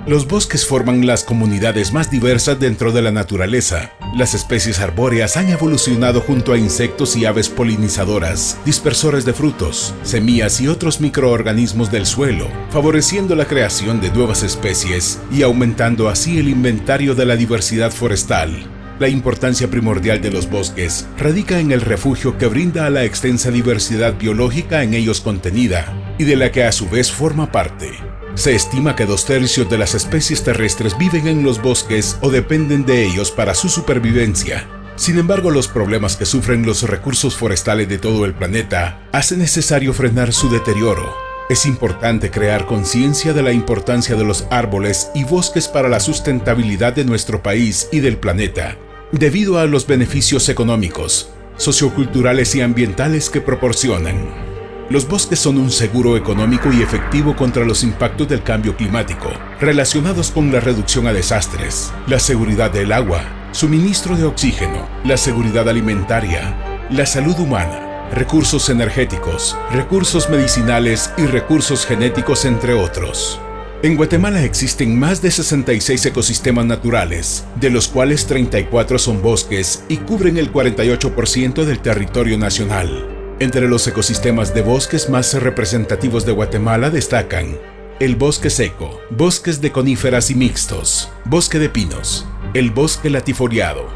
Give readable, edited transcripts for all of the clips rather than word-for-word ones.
Los bosques forman las comunidades más diversas dentro de la naturaleza. Las especies arbóreas han evolucionado junto a insectos y aves polinizadoras, dispersores de frutos, semillas y otros microorganismos del suelo, favoreciendo la creación de nuevas especies y aumentando así el inventario de la diversidad forestal. La importancia primordial de los bosques radica en el refugio que brinda a la extensa diversidad biológica en ellos contenida y de la que a su vez forma parte. Se estima que 2/3 de las especies terrestres viven en los bosques o dependen de ellos para su supervivencia. Sin embargo, los problemas que sufren los recursos forestales de todo el planeta hacen necesario frenar su deterioro. Es importante crear conciencia de la importancia de los árboles y bosques para la sustentabilidad de nuestro país y del planeta, debido a los beneficios económicos, socioculturales y ambientales que proporcionan. Los bosques son un seguro económico y efectivo contra los impactos del cambio climático, relacionados con la reducción a desastres, la seguridad del agua, suministro de oxígeno, la seguridad alimentaria, la salud humana, recursos energéticos, recursos medicinales y recursos genéticos, entre otros. En Guatemala existen más de 66 ecosistemas naturales, de los cuales 34 son bosques y cubren el 48% del territorio nacional. Entre los ecosistemas de bosques más representativos de Guatemala destacan el bosque seco, bosques de coníferas y mixtos, bosque de pinos, el bosque latifoliado.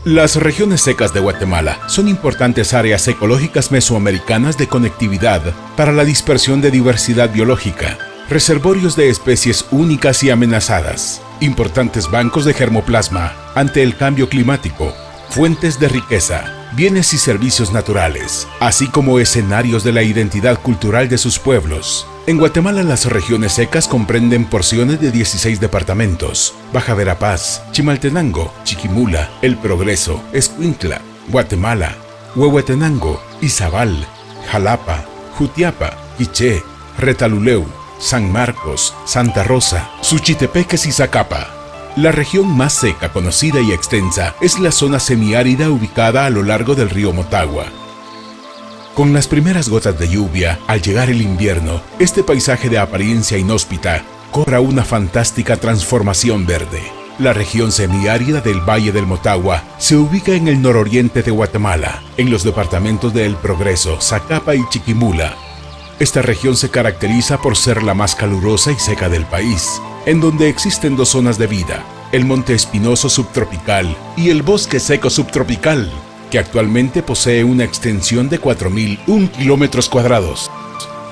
Las regiones secas de Guatemala son importantes áreas ecológicas mesoamericanas de conectividad para la dispersión de diversidad biológica, reservorios de especies únicas y amenazadas, importantes bancos de germoplasma ante el cambio climático, fuentes de riqueza, bienes y servicios naturales, así como escenarios de la identidad cultural de sus pueblos. En Guatemala, las regiones secas comprenden porciones de 16 departamentos: Baja Verapaz, Chimaltenango, Chiquimula, El Progreso, Escuintla, Guatemala, Huehuetenango, Izabal, Jalapa, Jutiapa, Quiché, Retaluleu, San Marcos, Santa Rosa, Suchitepeques y Zacapa. La región más seca, conocida y extensa es la zona semiárida ubicada a lo largo del río Motagua. Con las primeras gotas de lluvia, al llegar el invierno, este paisaje de apariencia inhóspita cobra una fantástica transformación verde. La región semiárida del Valle del Motagua se ubica en el nororiente de Guatemala, en los departamentos de El Progreso, Zacapa y Chiquimula. Esta región se caracteriza por ser la más calurosa y seca del país, en donde existen dos zonas de vida: el monte espinoso subtropical y el bosque seco subtropical, que actualmente posee una extensión de 4.001 kilómetros cuadrados,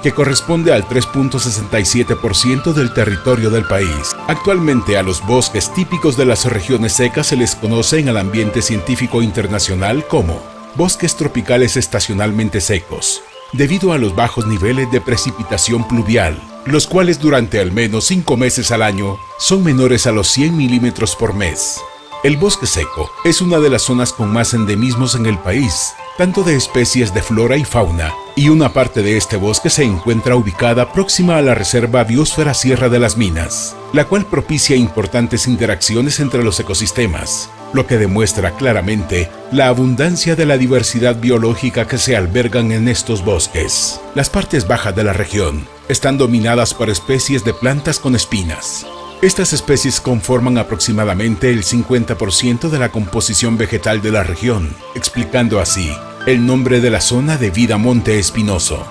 que corresponde al 3.67% del territorio del país. Actualmente a los bosques típicos de las regiones secas se les conoce en el ambiente científico internacional como bosques tropicales estacionalmente secos, debido a los bajos niveles de precipitación pluvial, los cuales durante al menos 5 meses al año son menores a los 100 milímetros por mes. El bosque seco es una de las zonas con más endemismos en el país, tanto de especies de flora y fauna, y una parte de este bosque se encuentra ubicada próxima a la Reserva Biosfera Sierra de las Minas, la cual propicia importantes interacciones entre los ecosistemas, lo que demuestra claramente la abundancia de la diversidad biológica que se albergan en estos bosques. Las partes bajas de la región están dominadas por especies de plantas con espinas. Estas especies conforman aproximadamente el 50% de la composición vegetal de la región, explicando así el nombre de la zona de vida monte espinoso.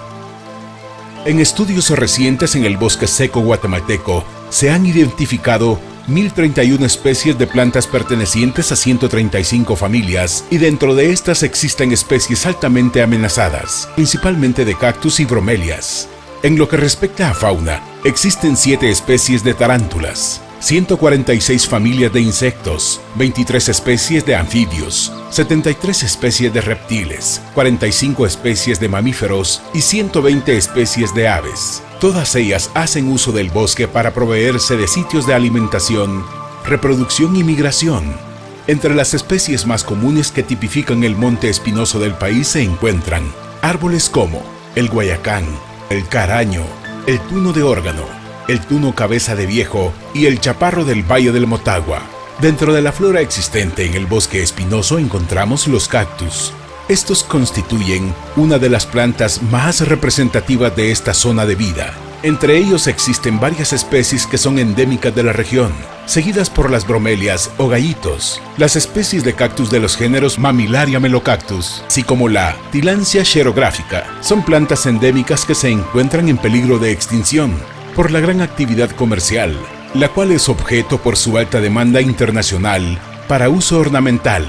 En estudios recientes en el bosque seco guatemalteco se han identificado 1.031 especies de plantas pertenecientes a 135 familias, y dentro de estas existen especies altamente amenazadas, principalmente de cactus y bromelias. En lo que respecta a fauna, existen 7 especies de tarántulas, 146 familias de insectos, 23 especies de anfibios, 73 especies de reptiles, 45 especies de mamíferos y 120 especies de aves. Todas ellas hacen uso del bosque para proveerse de sitios de alimentación, reproducción y migración. Entre las especies más comunes que tipifican el monte espinoso del país se encuentran árboles como el guayacán, el caraño, el tuno de órgano, el tuno cabeza de viejo y el chaparro del Valle del Motagua. Dentro de la flora existente en el bosque espinoso encontramos los cactus, Estos constituyen una de las plantas más representativas de esta zona de vida. Entre ellos existen varias especies que son endémicas de la región, seguidas por las bromelias o gallitos, las especies de cactus de los géneros Mammillaria melocactus, así como la Tillandsia xerográfica. Son plantas endémicas que se encuentran en peligro de extinción por la gran actividad comercial, la cual es objeto por su alta demanda internacional para uso ornamental.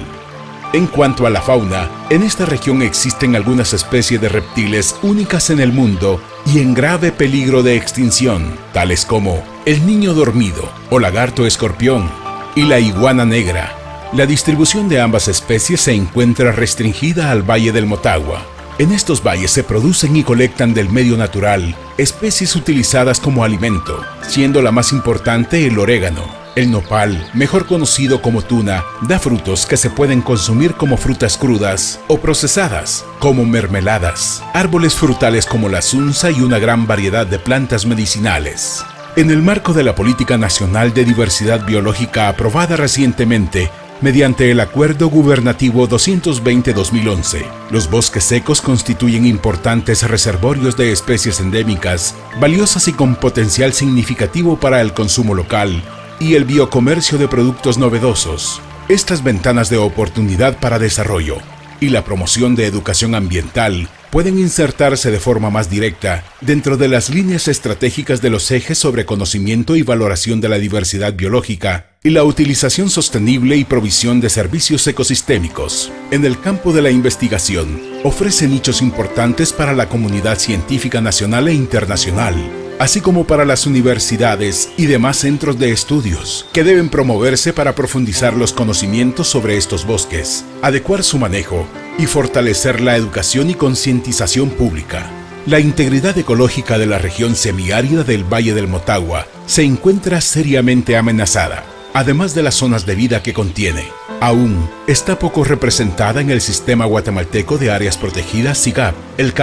En cuanto a la fauna, en esta región existen algunas especies de reptiles únicas en el mundo y en grave peligro de extinción, tales como el niño dormido o lagarto escorpión y la iguana negra. La distribución de ambas especies se encuentra restringida al Valle del Motagua. En estos valles se producen y colectan del medio natural especies utilizadas como alimento, siendo la más importante el orégano. El nopal, mejor conocido como tuna, da frutos que se pueden consumir como frutas crudas o procesadas, como mermeladas, árboles frutales como la sunsa y una gran variedad de plantas medicinales. En el marco de la Política Nacional de Diversidad Biológica aprobada recientemente, mediante el Acuerdo Gubernativo 220-2011, los bosques secos constituyen importantes reservorios de especies endémicas, valiosas y con potencial significativo para el consumo local y el biocomercio de productos novedosos. Estas ventanas de oportunidad para desarrollo y la promoción de educación ambiental pueden insertarse de forma más directa dentro de las líneas estratégicas de los ejes sobre conocimiento y valoración de la diversidad biológica y la utilización sostenible y provisión de servicios ecosistémicos. En el campo de la investigación, ofrece nichos importantes para la comunidad científica nacional e internacional, así como para las universidades y demás centros de estudios, que deben promoverse para profundizar los conocimientos sobre estos bosques, adecuar su manejo y fortalecer la educación y concientización pública. La integridad ecológica de la región semiárida del Valle del Motagua se encuentra seriamente amenazada, además de las zonas de vida que contiene. Aún está poco representada en el Sistema Guatemalteco de Áreas Protegidas SIGAP. El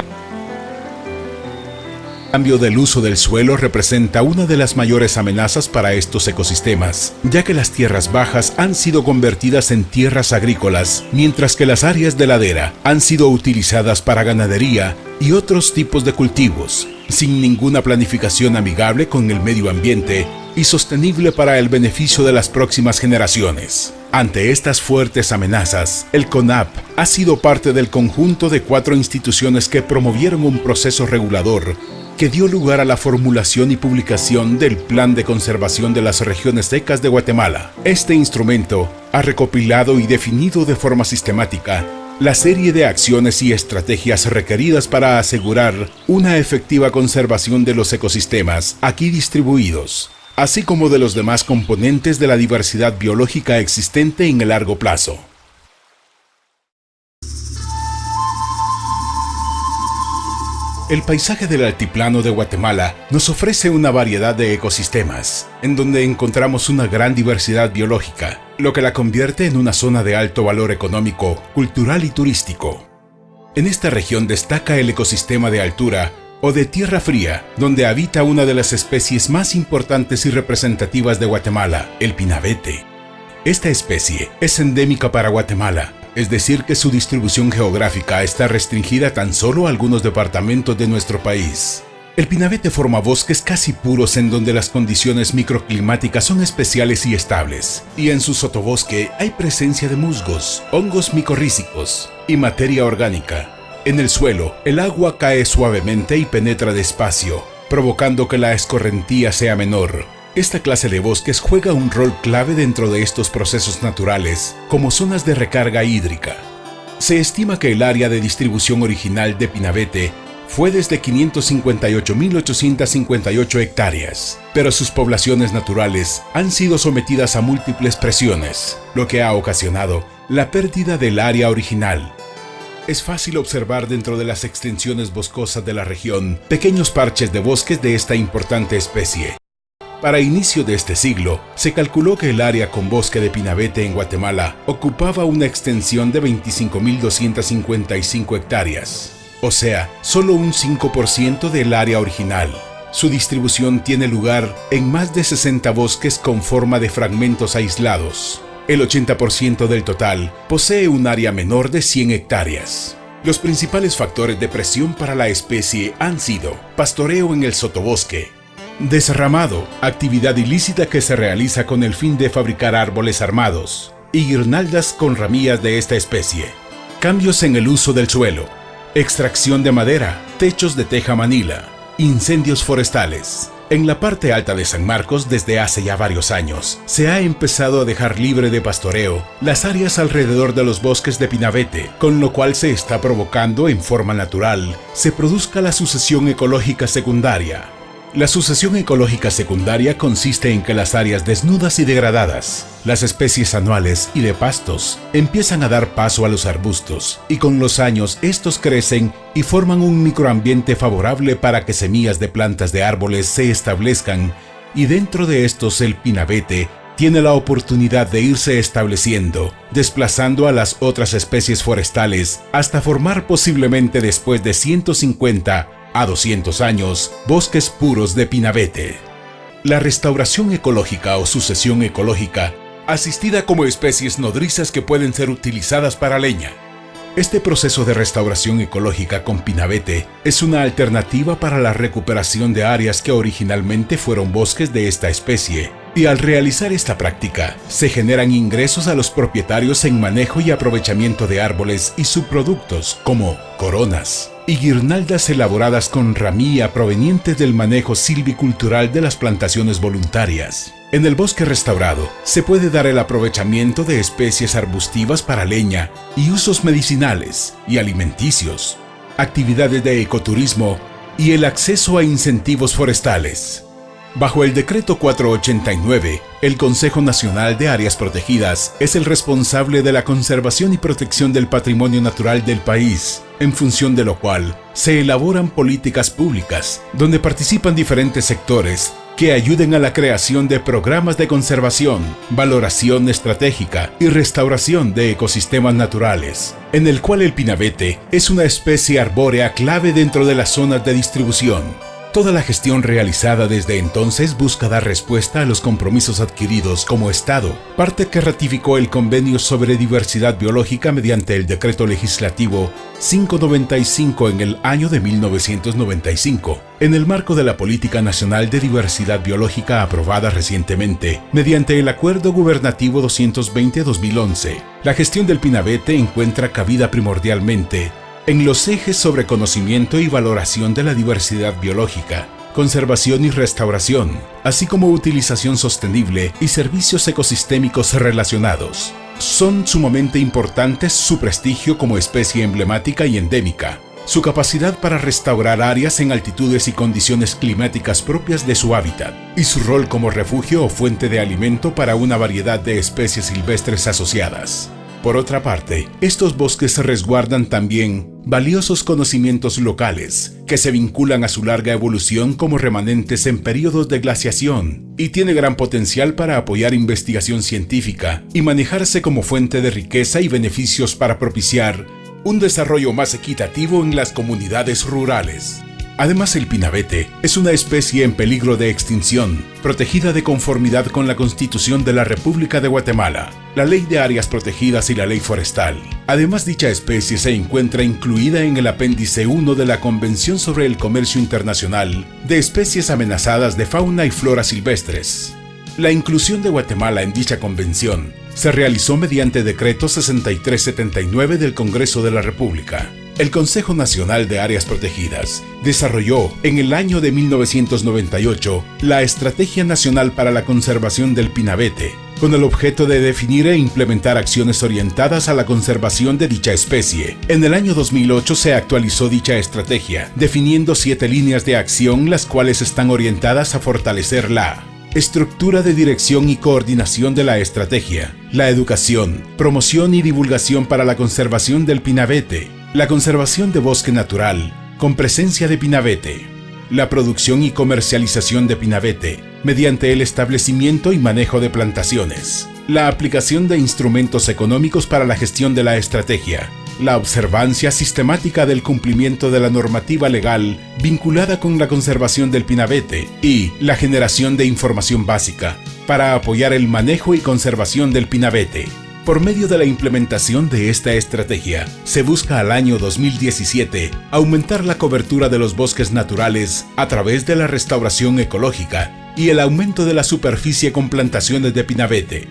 cambio del uso del suelo representa una de las mayores amenazas para estos ecosistemas, ya que las tierras bajas han sido convertidas en tierras agrícolas, mientras que las áreas de ladera han sido utilizadas para ganadería y otros tipos de cultivos, sin ninguna planificación amigable con el medio ambiente y sostenible para el beneficio de las próximas generaciones. Ante estas fuertes amenazas, el CONAP ha sido parte del conjunto de 4 instituciones que promovieron un proceso regulador que dio lugar a la formulación y publicación del Plan de Conservación de las Regiones Secas de Guatemala. Este instrumento ha recopilado y definido de forma sistemática la serie de acciones y estrategias requeridas para asegurar una efectiva conservación de los ecosistemas aquí distribuidos, así como de los demás componentes de la diversidad biológica existente en el largo plazo. El paisaje del altiplano de Guatemala nos ofrece una variedad de ecosistemas, en donde encontramos una gran diversidad biológica, lo que la convierte en una zona de alto valor económico, cultural y turístico. En esta región destaca el ecosistema de altura o de tierra fría, donde habita una de las especies más importantes y representativas de Guatemala, el pinabete. Esta especie es endémica para Guatemala, es decir que su distribución geográfica está restringida tan solo a algunos departamentos de nuestro país. El pinabete forma bosques casi puros en donde las condiciones microclimáticas son especiales y estables, y en su sotobosque hay presencia de musgos, hongos micorrízicos y materia orgánica. En el suelo, el agua cae suavemente y penetra despacio, provocando que la escorrentía sea menor. Esta clase de bosques juega un rol clave dentro de estos procesos naturales, como zonas de recarga hídrica. Se estima que el área de distribución original de pinabete fue desde 558.858 hectáreas, pero sus poblaciones naturales han sido sometidas a múltiples presiones, lo que ha ocasionado la pérdida del área original. Es fácil observar dentro de las extensiones boscosas de la región pequeños parches de bosques de esta importante especie. Para inicio de este siglo, se calculó que el área con bosque de pinabete en Guatemala ocupaba una extensión de 25.255 hectáreas, o sea, solo un 5% del área original. Su distribución tiene lugar en más de 60 bosques con forma de fragmentos aislados. El 80% del total posee un área menor de 100 hectáreas. Los principales factores de presión para la especie han sido pastoreo en el sotobosque, desramado, actividad ilícita que se realiza con el fin de fabricar árboles armados, y guirnaldas con ramillas de esta especie. Cambios en el uso del suelo, extracción de madera, techos de teja manila, incendios forestales. En la parte alta de San Marcos, desde hace ya varios años, se ha empezado a dejar libre de pastoreo las áreas alrededor de los bosques de Pinabete, con lo cual se está provocando en forma natural se produzca la sucesión ecológica secundaria. La sucesión ecológica secundaria consiste en que las áreas desnudas y degradadas, las especies anuales y de pastos, empiezan a dar paso a los arbustos, y con los años estos crecen y forman un microambiente favorable para que semillas de plantas de árboles se establezcan, y dentro de estos el pinabete tiene la oportunidad de irse estableciendo, desplazando a las otras especies forestales hasta formar posiblemente después de 150 a 200 años, bosques puros de pinabete. La restauración ecológica o sucesión ecológica, asistida como especies nodrizas que pueden ser utilizadas para leña. Este proceso de restauración ecológica con pinabete es una alternativa para la recuperación de áreas que originalmente fueron bosques de esta especie, y al realizar esta práctica, se generan ingresos a los propietarios en manejo y aprovechamiento de árboles y subproductos como coronas y guirnaldas elaboradas con ramilla provenientes del manejo silvicultural de las plantaciones voluntarias. En el bosque restaurado se puede dar el aprovechamiento de especies arbustivas para leña y usos medicinales y alimenticios, actividades de ecoturismo y el acceso a incentivos forestales. Bajo el Decreto 489, el Consejo Nacional de Áreas Protegidas es el responsable de la conservación y protección del patrimonio natural del país, en función de lo cual se elaboran políticas públicas donde participan diferentes sectores que ayuden a la creación de programas de conservación, valoración estratégica y restauración de ecosistemas naturales, en el cual el pinabete es una especie arbórea clave dentro de las zonas de distribución. Toda la gestión realizada desde entonces busca dar respuesta a los compromisos adquiridos como Estado, parte que ratificó el Convenio sobre Diversidad Biológica mediante el Decreto Legislativo 595 en el año de 1995, en el marco de la Política Nacional de Diversidad Biológica aprobada recientemente mediante el Acuerdo Gubernativo 220-2011. La gestión del pinabete encuentra cabida primordialmente en los ejes sobre conocimiento y valoración de la diversidad biológica, conservación y restauración, así como utilización sostenible y servicios ecosistémicos relacionados. Son sumamente importantes su prestigio como especie emblemática y endémica, su capacidad para restaurar áreas en altitudes y condiciones climáticas propias de su hábitat, y su rol como refugio o fuente de alimento para una variedad de especies silvestres asociadas. Por otra parte, estos bosques resguardan también valiosos conocimientos locales que se vinculan a su larga evolución como remanentes en períodos de glaciación y tiene gran potencial para apoyar investigación científica y manejarse como fuente de riqueza y beneficios para propiciar un desarrollo más equitativo en las comunidades rurales. Además, el pinabete es una especie en peligro de extinción, protegida de conformidad con la Constitución de la República de Guatemala, la Ley de Áreas Protegidas y la Ley Forestal. Además, dicha especie se encuentra incluida en el apéndice 1 de la Convención sobre el Comercio Internacional de Especies Amenazadas de Fauna y Flora Silvestres. La inclusión de Guatemala en dicha convención se realizó mediante Decreto 6379 del Congreso de la República. El Consejo Nacional de Áreas Protegidas desarrolló en el año de 1998 la Estrategia Nacional para la Conservación del Pinabete, con el objeto de definir e implementar acciones orientadas a la conservación de dicha especie. En el año 2008 se actualizó dicha estrategia, definiendo 7 líneas de acción, las cuales están orientadas a fortalecer la estructura de dirección y coordinación de la estrategia, la educación, promoción y divulgación para la conservación del pinabete, la conservación de bosque natural con presencia de pinabete, la producción y comercialización de pinabete mediante el establecimiento y manejo de plantaciones, la aplicación de instrumentos económicos para la gestión de la estrategia, la observancia sistemática del cumplimiento de la normativa legal vinculada con la conservación del pinabete y la generación de información básica para apoyar el manejo y conservación del pinabete. Por medio de la implementación de esta estrategia, se busca al año 2017 aumentar la cobertura de los bosques naturales a través de la restauración ecológica y el aumento de la superficie con plantaciones de pinabete.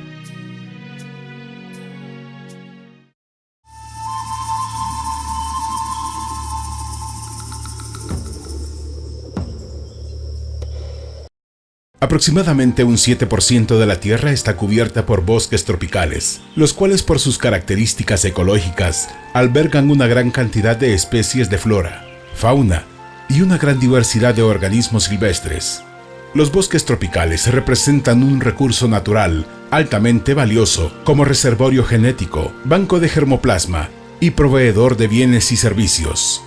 Aproximadamente un 7% de la Tierra está cubierta por bosques tropicales, los cuales por sus características ecológicas albergan una gran cantidad de especies de flora, fauna y una gran diversidad de organismos silvestres. Los bosques tropicales representan un recurso natural altamente valioso como reservorio genético, banco de germoplasma y proveedor de bienes y servicios.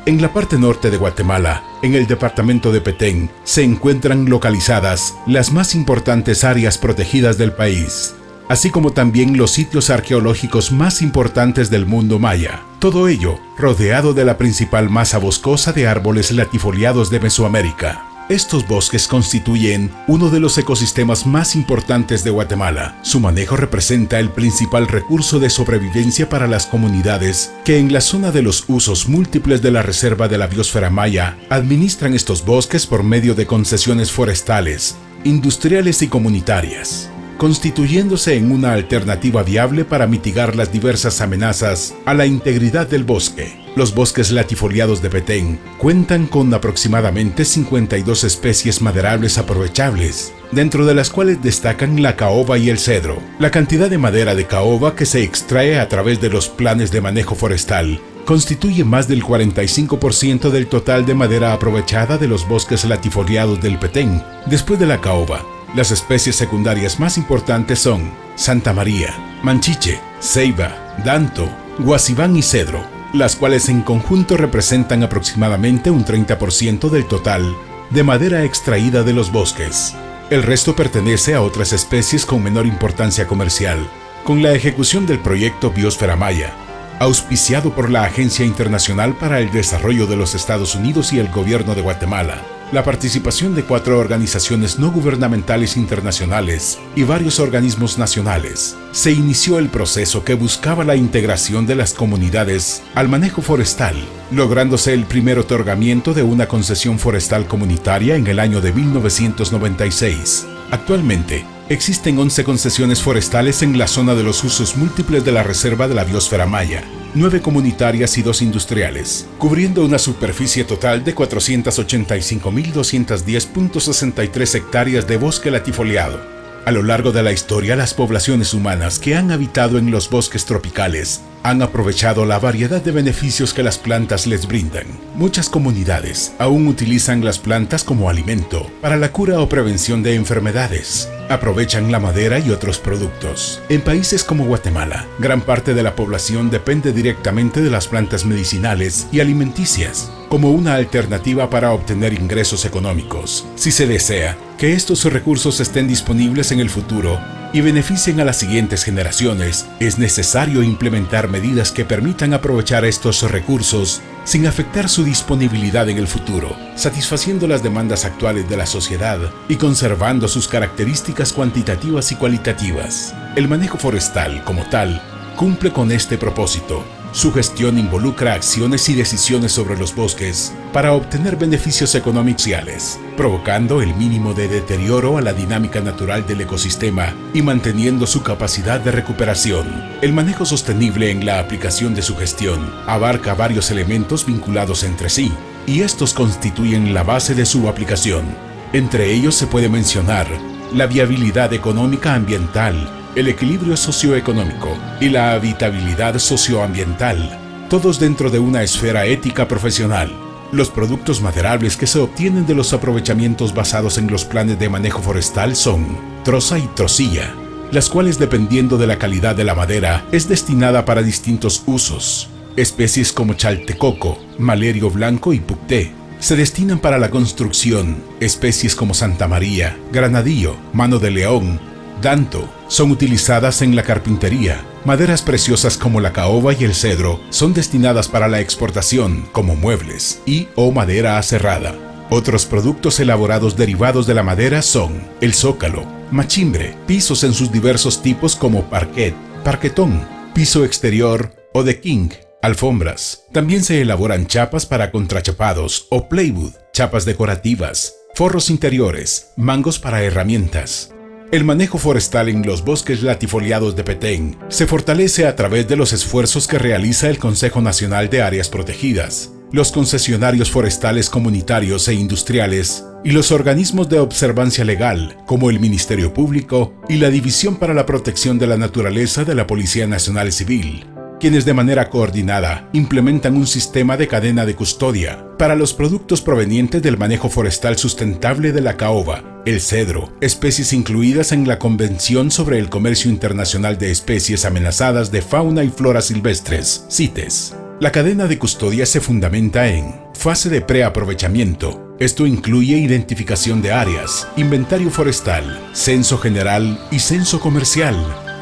En la parte norte de Guatemala, en el departamento de Petén, se encuentran localizadas las más importantes áreas protegidas del país, así como también los sitios arqueológicos más importantes del mundo maya. Todo ello rodeado de la principal masa boscosa de árboles latifoliados de Mesoamérica. Estos bosques constituyen uno de los ecosistemas más importantes de Guatemala. Su manejo representa el principal recurso de sobrevivencia para las comunidades que en la zona de los usos múltiples de la Reserva de la Biosfera Maya administran estos bosques por medio de concesiones forestales, industriales y comunitarias, constituyéndose en una alternativa viable para mitigar las diversas amenazas a la integridad del bosque. Los bosques latifoliados de Petén cuentan con aproximadamente 52 especies maderables aprovechables, dentro de las cuales destacan la caoba y el cedro. La cantidad de madera de caoba que se extrae a través de los planes de manejo forestal constituye más del 45% del total de madera aprovechada de los bosques latifoliados del Petén. Después de la caoba, las especies secundarias más importantes son Santa María, manchiche, ceiba, danto, guasibán y cedro, las cuales en conjunto representan aproximadamente un 30% del total de madera extraída de los bosques. El resto pertenece a otras especies con menor importancia comercial. Con la ejecución del proyecto Biosfera Maya, auspiciado por la Agencia Internacional para el Desarrollo de los Estados Unidos y el Gobierno de Guatemala, la participación de 4 organizaciones no gubernamentales internacionales y varios organismos nacionales, se inició el proceso que buscaba la integración de las comunidades al manejo forestal, lográndose el primer otorgamiento de una concesión forestal comunitaria en el año de 1996. Actualmente, existen 11 concesiones forestales en la zona de los usos múltiples de la Reserva de la Biosfera Maya, 9 comunitarias y 2 industriales, cubriendo una superficie total de 485.210.63 hectáreas de bosque latifoliado. A lo largo de la historia, las poblaciones humanas que han habitado en los bosques tropicales han aprovechado la variedad de beneficios que las plantas les brindan. Muchas comunidades aún utilizan las plantas como alimento para la cura o prevención de enfermedades. Aprovechan la madera y otros productos. En países como Guatemala, gran parte de la población depende directamente de las plantas medicinales y alimenticias como una alternativa para obtener ingresos económicos. Si se desea que estos recursos estén disponibles en el futuro y beneficien a las siguientes generaciones, es necesario implementar medidas que permitan aprovechar estos recursos sin afectar su disponibilidad en el futuro, satisfaciendo las demandas actuales de la sociedad y conservando sus características cuantitativas y cualitativas. El manejo forestal, como tal, cumple con este propósito. Su gestión involucra acciones y decisiones sobre los bosques para obtener beneficios económicos, provocando el mínimo de deterioro a la dinámica natural del ecosistema y manteniendo su capacidad de recuperación. El manejo sostenible en la aplicación de su gestión abarca varios elementos vinculados entre sí, y estos constituyen la base de su aplicación. Entre ellos se puede mencionar la viabilidad económica ambiental, el equilibrio socioeconómico y la habitabilidad socioambiental, todos dentro de una esfera ética profesional. Los productos maderables que se obtienen de los aprovechamientos basados en los planes de manejo forestal son troza y trocilla, las cuales, dependiendo de la calidad de la madera, es destinada para distintos usos. Especies como chaltecoco, malerio blanco y pucté se destinan para la construcción. Especies como Santa María, granadillo, mano de león, Danto son utilizadas en la carpintería. Maderas preciosas como la caoba y el cedro son destinadas para la exportación como muebles y o madera aserrada. Otros productos elaborados derivados de la madera son el zócalo, machimbre, pisos en sus diversos tipos como parquet, parquetón, piso exterior o de king, alfombras. También se elaboran chapas para contrachapados o plywood, chapas decorativas, forros interiores, mangos para herramientas. El manejo forestal en los bosques latifoliados de Petén se fortalece a través de los esfuerzos que realiza el Consejo Nacional de Áreas Protegidas, los concesionarios forestales comunitarios e industriales y los organismos de observancia legal, como el Ministerio Público y la División para la Protección de la Naturaleza de la Policía Nacional Civil, quienes de manera coordinada implementan un sistema de cadena de custodia para los productos provenientes del manejo forestal sustentable de la caoba, el cedro, especies incluidas en la Convención sobre el Comercio Internacional de Especies Amenazadas de Fauna y Flora Silvestres, CITES. La cadena de custodia se fundamenta en fase de preaprovechamiento. Esto incluye identificación de áreas, inventario forestal, censo general y censo comercial.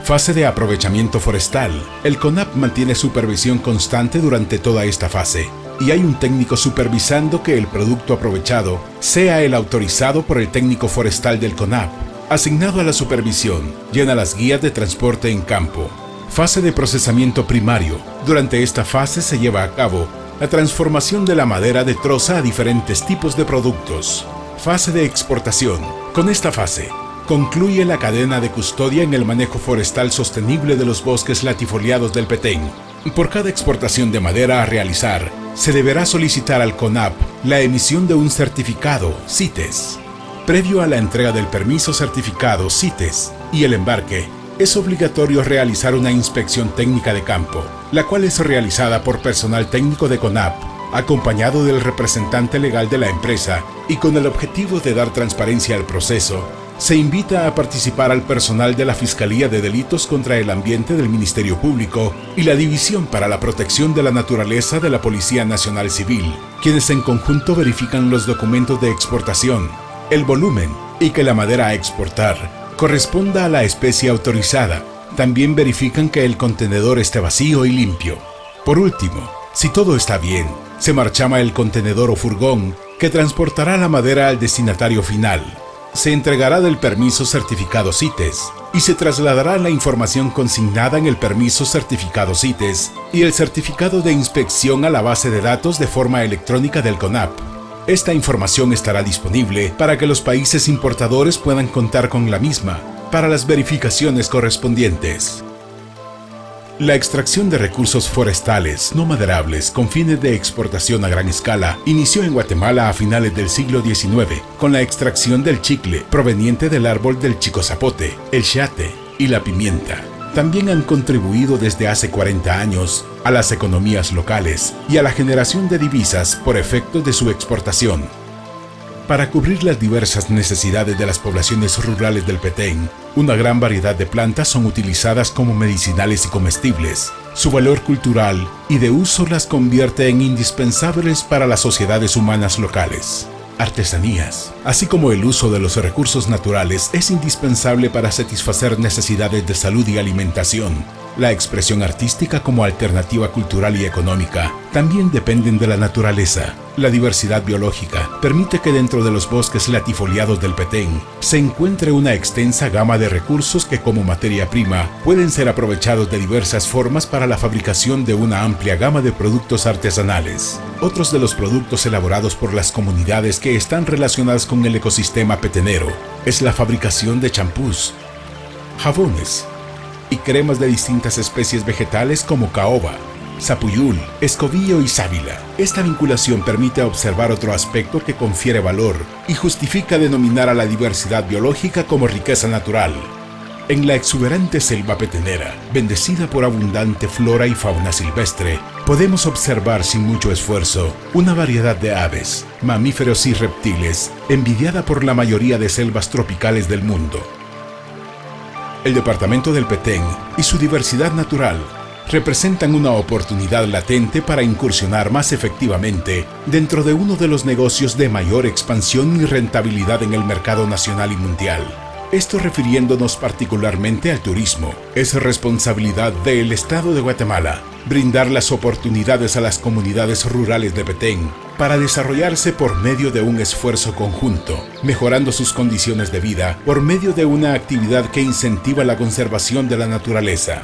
Fase de aprovechamiento forestal. El CONAP mantiene supervisión constante durante toda esta fase y hay un técnico supervisando que el producto aprovechado sea el autorizado por el técnico forestal del CONAP. Asignado a la supervisión, llena las guías de transporte en campo. Fase de procesamiento primario. Durante esta fase se lleva a cabo la transformación de la madera de troza a diferentes tipos de productos. Fase de exportación. Con esta fase, concluye la cadena de custodia en el manejo forestal sostenible de los bosques latifoliados del Petén. Por cada exportación de madera a realizar, se deberá solicitar al CONAP la emisión de un certificado CITES. Previo a la entrega del permiso certificado CITES y el embarque, es obligatorio realizar una inspección técnica de campo, la cual es realizada por personal técnico de CONAP, acompañado del representante legal de la empresa y con el objetivo de dar transparencia al proceso. Se invita a participar al personal de la Fiscalía de Delitos contra el Ambiente del Ministerio Público y la División para la Protección de la Naturaleza de la Policía Nacional Civil, quienes en conjunto verifican los documentos de exportación, el volumen y que la madera a exportar corresponda a la especie autorizada. También verifican que el contenedor esté vacío y limpio. Por último, si todo está bien, se marchama el contenedor o furgón que transportará la madera al destinatario final. Se entregará del permiso certificado CITES y se trasladará la información consignada en el permiso certificado CITES y el certificado de inspección a la base de datos de forma electrónica del CONAP. Esta información estará disponible para que los países importadores puedan contar con la misma para las verificaciones correspondientes. La extracción de recursos forestales no maderables con fines de exportación a gran escala inició en Guatemala a finales del siglo XIX con la extracción del chicle proveniente del árbol del chico zapote, el xiate y la pimienta. También han contribuido desde hace 40 años a las economías locales y a la generación de divisas por efecto de su exportación. Para cubrir las diversas necesidades de las poblaciones rurales del Petén, una gran variedad de plantas son utilizadas como medicinales y comestibles. Su valor cultural y de uso las convierte en indispensables para las sociedades humanas locales. Artesanías, así como el uso de los recursos naturales, es indispensable para satisfacer necesidades de salud y alimentación. La expresión artística como alternativa cultural y económica también dependen de la naturaleza. La diversidad biológica permite que dentro de los bosques latifoliados del Petén se encuentre una extensa gama de recursos que como materia prima pueden ser aprovechados de diversas formas para la fabricación de una amplia gama de productos artesanales. Otros de los productos elaborados por las comunidades que están relacionadas con el ecosistema petenero es la fabricación de champús, jabones y cremas de distintas especies vegetales como caoba, sapuyul, escobillo y sábila. Esta vinculación permite observar otro aspecto que confiere valor y justifica denominar a la diversidad biológica como riqueza natural. En la exuberante selva petenera, bendecida por abundante flora y fauna silvestre, podemos observar sin mucho esfuerzo una variedad de aves, mamíferos y reptiles, envidiada por la mayoría de selvas tropicales del mundo. El departamento del Petén y su diversidad natural representan una oportunidad latente para incursionar más efectivamente dentro de uno de los negocios de mayor expansión y rentabilidad en el mercado nacional y mundial. Esto refiriéndonos particularmente al turismo. Es responsabilidad del Estado de Guatemala brindar las oportunidades a las comunidades rurales de Petén para desarrollarse por medio de un esfuerzo conjunto, mejorando sus condiciones de vida por medio de una actividad que incentiva la conservación de la naturaleza.